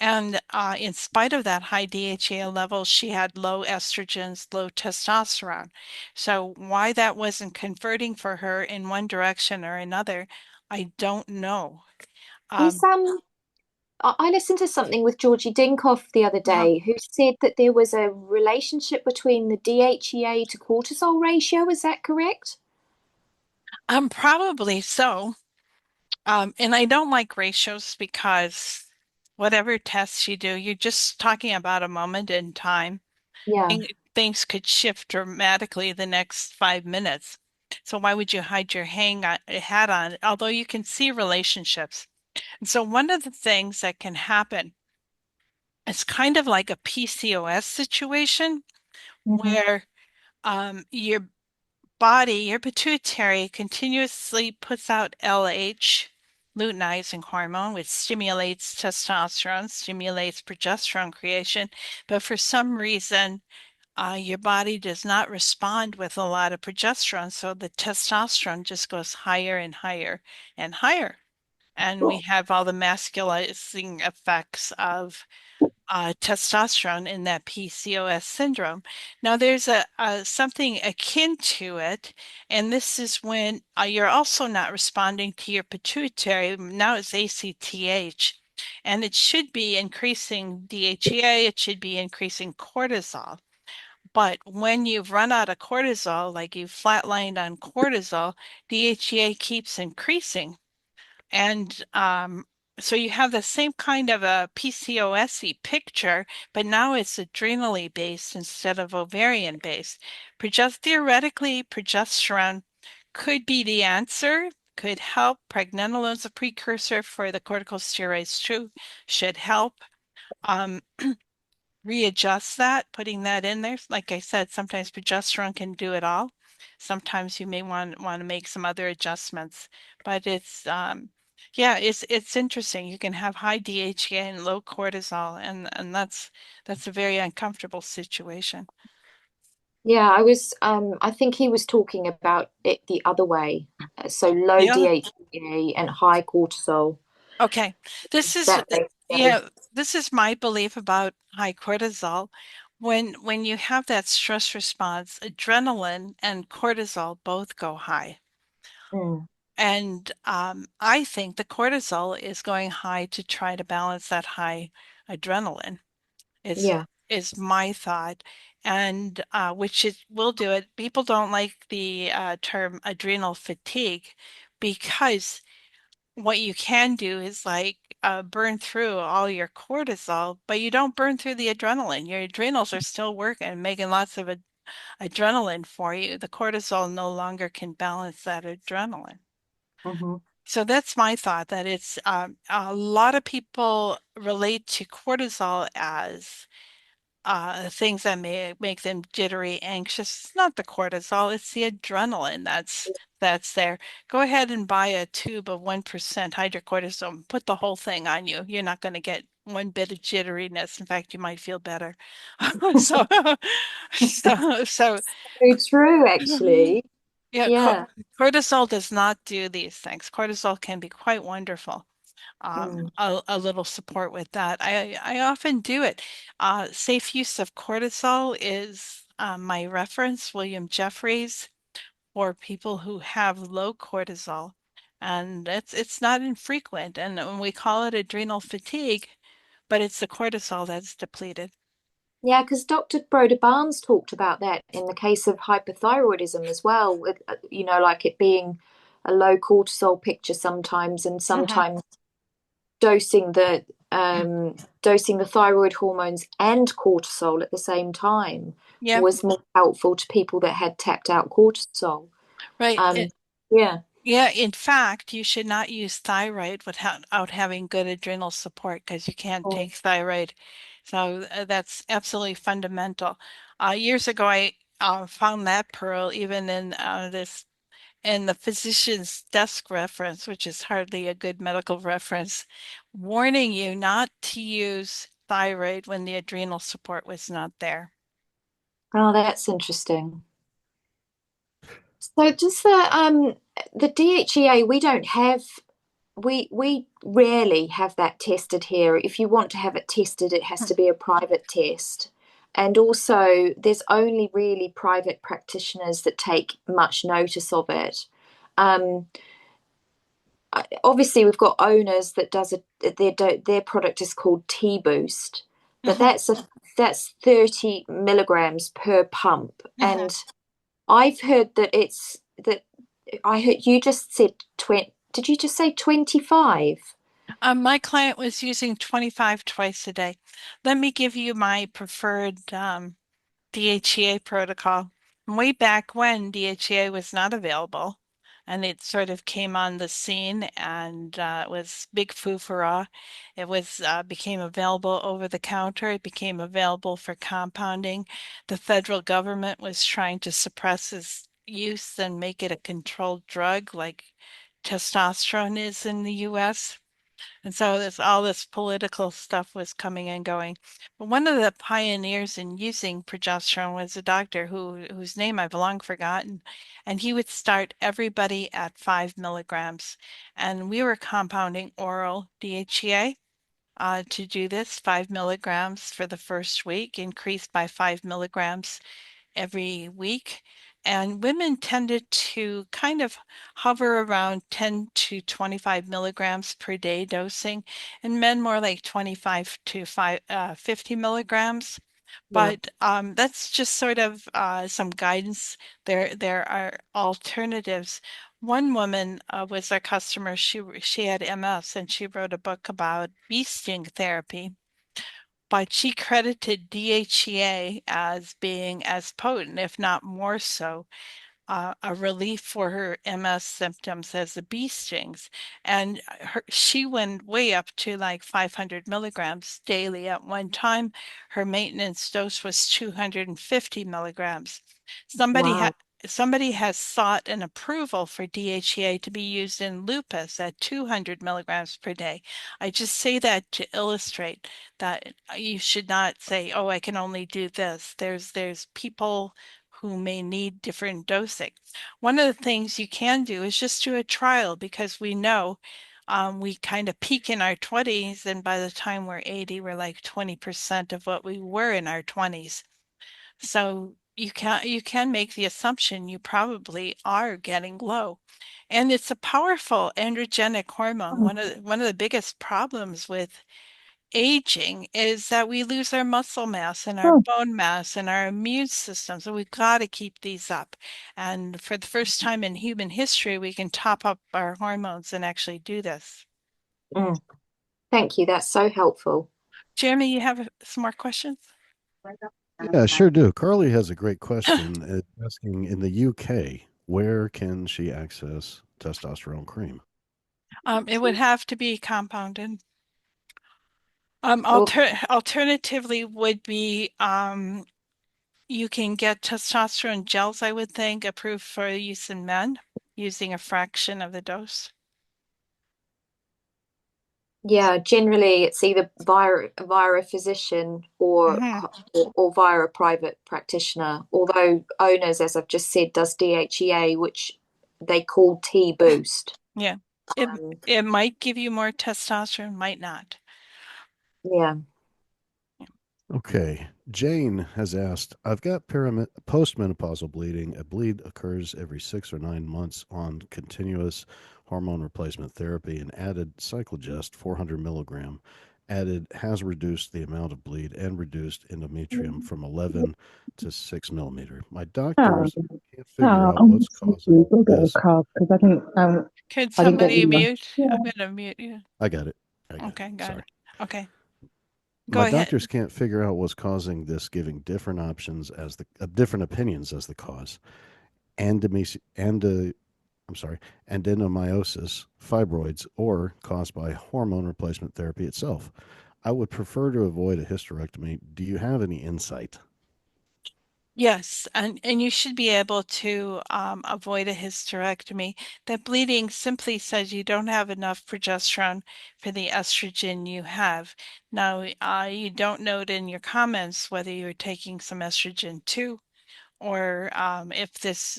and in spite of that high DHEA level, she had low estrogens, low testosterone. So why that wasn't converting for her in one direction or another, I don't know. is Um, I listened to something with Georgie Dinkoff the other uh, day, who said that there was a relationship between the DHEA to cortisol ratio. Is that correct? Probably so. And I don't like ratios because whatever tests you do, you're just talking about a moment in time. Yeah. Things could shift dramatically the next 5 minutes. So why would you hide your hat on, although you can see relationships? And so one of the things that can happen is kind of like a PCOS situation Hmm. where your body, your pituitary continuously puts out LH, luteinizing hormone, which stimulates testosterone, stimulates progesterone creation. But for some reason, your body does not respond with a lot of progesterone, so the testosterone just goes higher and higher and higher. And we Cool. have all the masculizing effects of testosterone in that PCOS syndrome. Now, there's a something akin to it, and this is when you're also not responding to your pituitary. Now it's ACTH, and it should be increasing DHEA, it should be increasing cortisol. But when you've run out of cortisol, like you've flatlined on cortisol, DHEA keeps increasing. And so you have the same kind of a PCOS-y picture, but now it's adrenally based instead of ovarian based. Theoretically, progesterone could be the answer, could help. Pregnenolone is a precursor for the corticosteroids too, should help. Um, Readjust that, putting that in there. Like I said, sometimes progesterone can do it all. Sometimes you may want to make some other adjustments, but it's yeah, it's interesting. You can have high DHEA and low cortisol, and that's a very uncomfortable situation. Yeah, I think he was talking about it the other way. So low Yeah. DHEA and high cortisol. Okay. This is That makes sense. yeah, this is my belief about high cortisol. When you have that stress response, adrenaline and cortisol both go high. Mm, And I think the cortisol is going high to try to balance that high adrenaline is yeah. is my thought. And which it will do it. People don't like the term adrenal fatigue because what you can do is like burn through all your cortisol, but you don't burn through the adrenaline. Your adrenals are still working, making lots of adrenaline for you. The cortisol no longer can balance that adrenaline. Hmm. So that's my thought that it's a lot of people relate to cortisol as things that may make them jittery, anxious. It's not the cortisol, it's the adrenaline that's there. Go ahead and buy a tube of 1% hydrocortisone. Put the whole thing on you. You're not going to get one bit of jitteriness. In fact, you might feel better. So, so So true, actually. yeah, Yeah. cortisol does not do these things. Cortisol can be quite wonderful. Mm. A little support with that. I often do it. Safe use of cortisol is my reference, William Jeffries, for people who have low cortisol. And it's not infrequent. And we call it adrenal fatigue, but it's the cortisol that's depleted. Yeah, because Dr. Broder Barnes talked about that in the case of hypothyroidism as well, with like it being a low cortisol picture sometimes, and Hmm. sometimes dosing the dosing the thyroid hormones and cortisol at the same time Yeah, was more helpful to people that had tapped out cortisol. right. Um, yeah. Yeah, in fact, you should not use thyroid without having good adrenal support because you can't Mm. take thyroid. So that's absolutely fundamental. Years ago, I found that pearl even in the physician's desk reference, which is hardly a good medical reference, warning you not to use thyroid when the adrenal support was not there. Oh, that's interesting. So just the DHEA, we rarely have that tested here. If you want to have it tested, it has to be a private test. And also, there's only really private practitioners that take much notice of it. Um, Obviously, we've got owners that does their product is called T Boost, but Hmm. that's 30 milligrams per pump. Hmm. And I've heard that it's that I heard you just said 20. Did you just say 25? My client was using 25 twice a day. Let me give you my preferred DHEA protocol. Way back when DHEA was not available, and it sort of came on the scene, and it was big foo-for-ah. It was became available over the counter. It became available for compounding. The federal government was trying to suppress its use and make it a controlled drug, like testosterone is in the U.S. And so all this political stuff was coming and going. But one of the pioneers in using progesterone was a doctor whose name I've long forgotten. And he would start everybody at 5 milligrams. And we were compounding oral DHEA. to do this, 5 mg for the first week, increased by 5 mg every week. And women tended to kind of hover around 10 to 25 milligrams per day dosing, and men more like 25 to 50 milligrams. Yeah. But that's just sort of some guidance. There are alternatives. One woman was our customer. She had MS, and she wrote a book about bee sting therapy, but she credited DHEA as being as potent, if not more so, a relief for her MS symptoms as the bee stings. And she went way up to like 500 milligrams daily at one time. Her maintenance dose was 250 milligrams. Somebody Wow. had Somebody has sought an approval for DHEA to be used in lupus at 200 milligrams per day. I just say that to illustrate that you should not say, "Oh, I can only do this." There's people who may need different dosing. One of the things you can do is just do a trial, because we know we kind of peak in our 20s, and by the time we're 80, we're like 20% of what we were in our 20s. So you can make the assumption you probably are getting low. And it's a powerful androgenic hormone. One of the biggest problems with aging is that we lose our muscle mass and our bone mass and our immune system. So we've got to keep these up. And for the first time in human history, we can top up our hormones and actually do this. Mm. Thank you. That's so helpful. Jeremy, you have some more questions? Yeah, sure do. Carly has a great question asking in the UK, where can she access testosterone cream? It would have to be compounded. Well, Alternatively would be you can get testosterone gels, I would think, approved for use in men using a fraction of the dose. yeah, generally it's either via a physician Mhm. or via a private practitioner. Although owners, as I've just said, does DHEA, which they call T boost. Yeah. It Um, it might give you more testosterone, might not. yeah. Okay. Jane has asked, I've got postmenopausal bleeding. A bleed occurs every 6 or 9 months on continuous hormone replacement therapy and added cyclogest 400 milligram. Added has reduced the amount of bleed and reduced endometrium from 11 to 6 millimeter. My Oh, doctors can't figure oh, out what's causing we'll get a this. card because Could I didn't get the somebody email. mute? Yeah. I'm gonna mute you. I got it. I got it. Okay, got Sorry. it. Okay, go My ahead. doctors can't figure out what's causing this, giving different options as the different opinions as the cause. Endometriosis, I'm sorry, adenomyosis, fibroids, or caused by hormone replacement therapy itself. I would prefer to avoid a hysterectomy. Do you have any insight? Yes, and you should be able to avoid a hysterectomy. That bleeding simply says you don't have enough progesterone for the estrogen you have. Now, you don't note in your comments whether you're taking some estrogen too, or if this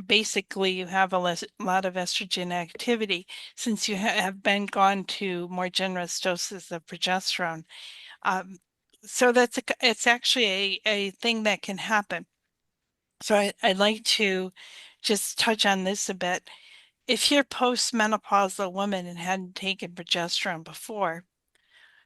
basically you have a lot of estrogen activity since you have been gone to more generous doses of progesterone. Um, so it's actually a thing that can happen. So I'd like to just touch on this a bit. If you're postmenopausal woman and hadn't taken progesterone before,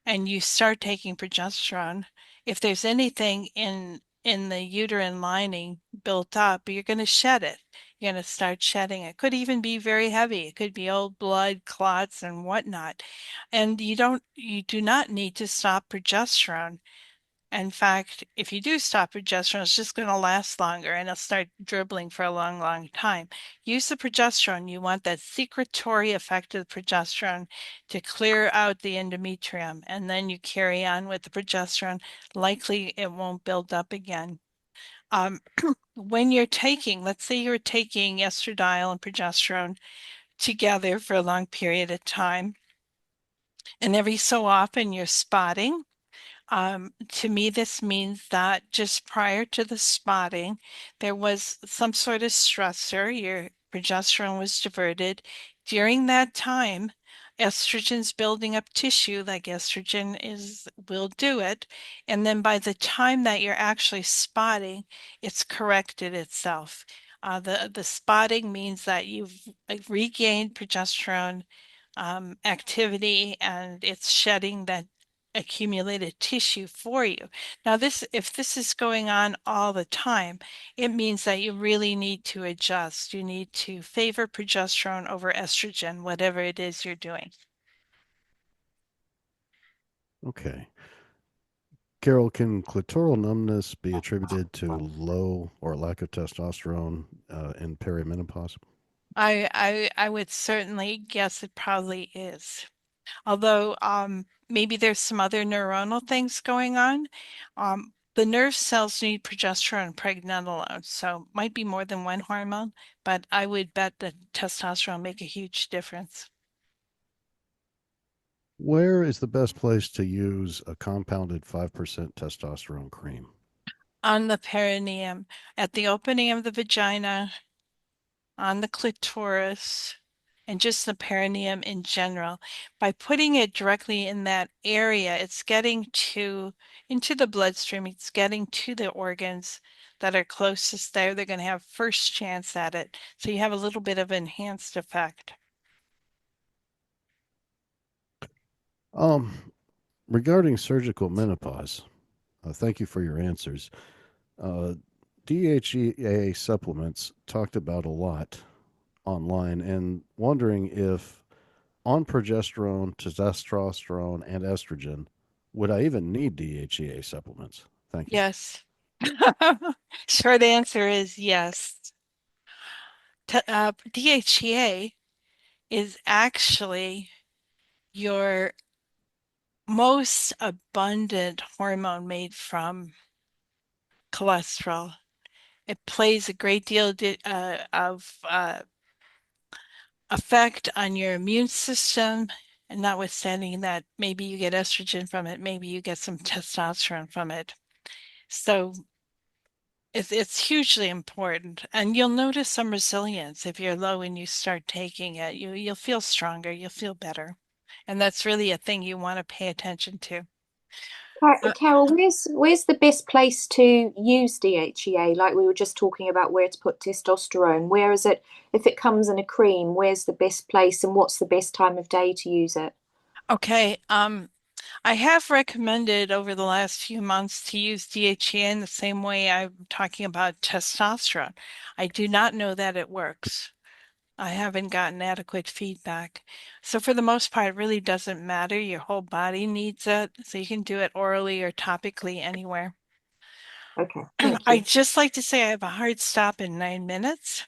and you start taking progesterone, if there's anything in the uterine lining built up, you're going to shed it. You're going to start shedding it. Could even be very heavy. It could be old blood, clots, and whatnot. And you do not need to stop progesterone. In fact, if you do stop progesterone, it's just going to last longer and it'll start dribbling for a long, long time. Use the progesterone. You want that secretory effect of the progesterone to clear out the endometrium, and then you carry on with the progesterone. Likely it won't build up again. Um, when you're taking, let's say you're taking estradiol and progesterone together for a long period of time, and every so often you're spotting. To me, this means that just prior to the spotting, there was some sort of stressor. Your progesterone was diverted. During that time, estrogen's building up tissue, like will do it. And then by the time that you're actually spotting, it's corrected itself. The spotting means that you've regained progesterone activity and it's shedding that accumulated tissue for you. Now, if this is going on all the time, it means that you really need to adjust. You need to favor progesterone over estrogen, whatever it is you're doing. Okay. Carol, can clitoral numbness be attributed to low or lack of testosterone in perimenopause? I would certainly guess it probably is. Although maybe there's some other neuronal things going on. The nerve cells need progesterone and pregnenolone, so might be more than one hormone, but I would bet that testosterone make a huge difference. Where is the best place to use a compounded 5% testosterone cream? On the perineum, at the opening of the vagina, on the clitoris, and just the perineum in general. By putting it directly in that area, it's getting into the bloodstream, it's getting to the organs that are closest there. They're going to have first chance at it. So you have a little bit of enhanced effect. Um, Regarding surgical menopause, thank you for your answers. Uh, DHEA supplements talked about a lot online, and wondering if on progesterone, testosterone, and estrogen, would I even need DHEA supplements? Thank you. Yes. Short answer is yes. DHEA is actually your most abundant hormone made from cholesterol. It plays a great deal of effect on your immune system, and notwithstanding that, maybe you get estrogen from it, maybe you get some testosterone from it. So it's hugely important, and you'll notice some resilience if you're low and you start taking it. You'll feel stronger, you'll feel better, and that's really a thing you want to pay attention to. Carol, where's the best place to use DHEA? Like we were just talking about where to put testosterone. Where is it if it comes in a cream? Where's the best place, and what's the best time of day to use it? Okay, I have recommended over the last few months to use DHEA in the same way I'm talking about testosterone. I do not know that it works. I haven't gotten adequate feedback. So for the most part, it really doesn't matter. Your whole body needs it, so you can do it orally or topically anywhere. Okay, thank I'd you. just like to say I have a hard stop in 9 minutes.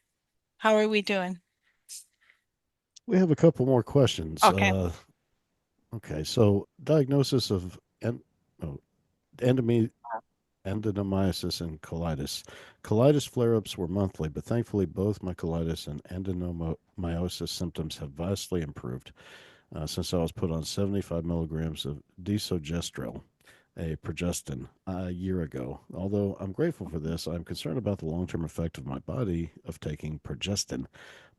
How are we doing? We have a couple more questions. Okay. Okay, so diagnosis of oh, endomy endometriosis and colitis. Colitis flare ups were monthly, but thankfully both my colitis and endometriosis symptoms have vastly improved since I was put on 75 milligrams of desogestrel, a progestin, a year ago. Although I'm grateful for this, I'm concerned about the long term effect of my body of taking progestin,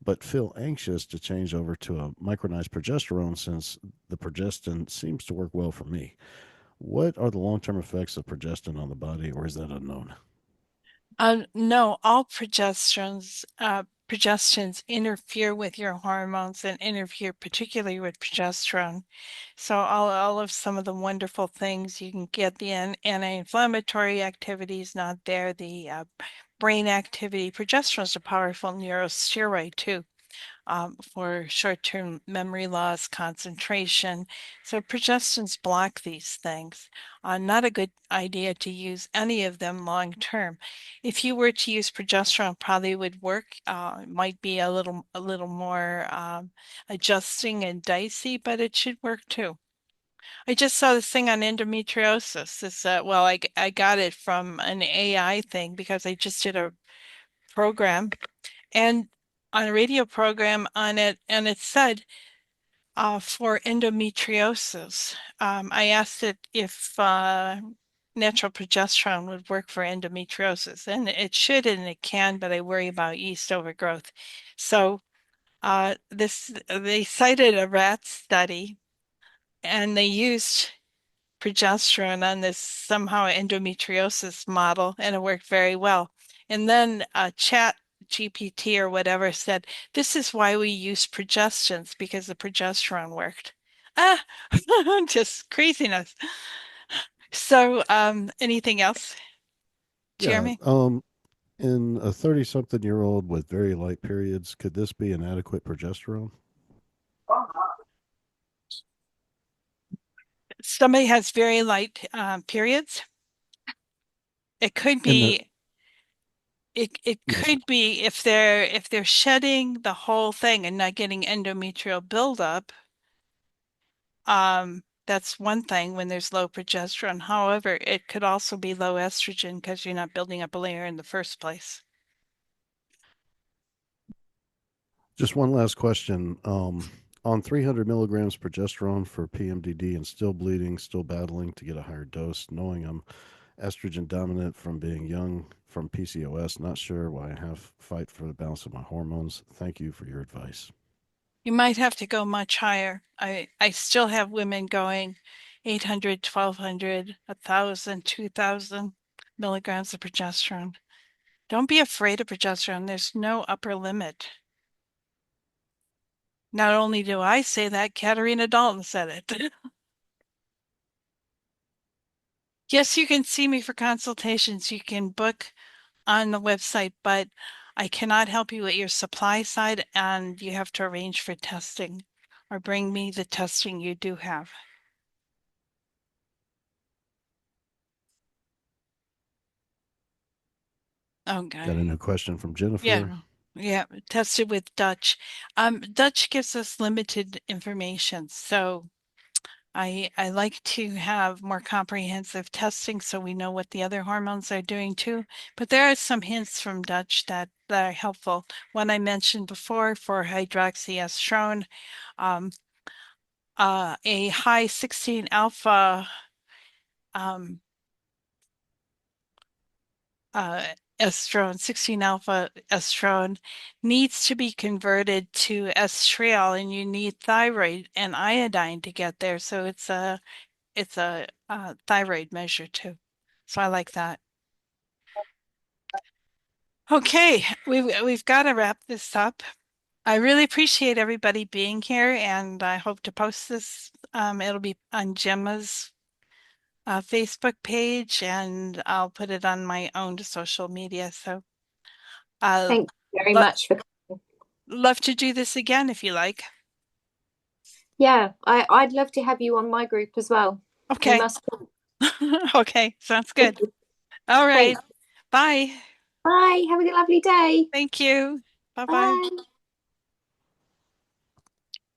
but feel anxious to change over to a micronized progesterone since the progestin seems to work well for me. What are the long term effects of progestin on the body, or is that unknown? No, all progestins interfere with your hormones and interfere particularly with progesterone. So all of some of the wonderful things you can get, the anti-inflammatory activity is not there, the brain activity. Progesterone is a powerful neurosteroid too, for short-term memory loss, concentration. So progestins block these things. Not a good idea to use any of them long term. If you were to use progesterone, probably would work. It might be a little more adjusting and dicey, but it should work too. I just saw this thing on endometriosis. Well, I got it from an AI thing because I just did a program and on a radio program on it, and it said for endometriosis. I asked it if natural progesterone would work for endometriosis, and it should and it can, but I worry about yeast overgrowth. So They cited a rat study and they used progesterone on this somehow endometriosis model, and it worked very well. And then Chat GPT or whatever said, this is why we use progestins, because the progesterone worked. Ah, just craziness. So, anything else, Yeah. Jeremy? In a 30-something-year-old with very light periods, could this be inadequate progesterone? Somebody has very light periods. It could In the be it Yes, could be if they're shedding the whole thing and not getting endometrial buildup. That's one thing when there's low progesterone. However, it could also be low estrogen because you're not building up a layer in the first place. just one last question. On 300 milligrams progesterone for PMDD and still bleeding, still battling to get a higher dose, knowing I'm estrogen dominant from being young, from PCOS, not sure why I have fight for the balance of my hormones. Thank you for your advice. You might have to go much higher. I still have women going 800, 1200, 1000, 2000 milligrams of progesterone. Don't be afraid of progesterone. There's no upper limit. Not only do I say that, Katarina Dalton said it. Yes, you can see me for consultations. You can book on the website, but I cannot help you at your supply side, and you have to arrange for testing or bring me the testing you do have. Got a Okay. new question from Jennifer. Yeah. Yeah. Tested with Dutch. Dutch gives us limited information, so I like to have more comprehensive testing so we know what the other hormones are doing too. But there are some hints from Dutch that are helpful. One I mentioned before for hydroxyestrone, um, a high 16 alpha um, uh, estrone, 16 alpha estrone needs to be converted to estriol, and you need thyroid and iodine to get there. So it's a thyroid measure too. So I like that. Okay, we've got to wrap this up. I really appreciate everybody being here, and I hope to post this. It'll be on Gemma's Facebook page, and I'll put it on my own social media. So I'll Thank you very lo much for coming. love to do this again if you like. Yeah, I'd love to have you on my group as well. We Okay. must. Okay, sounds good. All right. Thanks. Bye. Bye. Have a lovely day. Thank you. Bye-bye. Bye.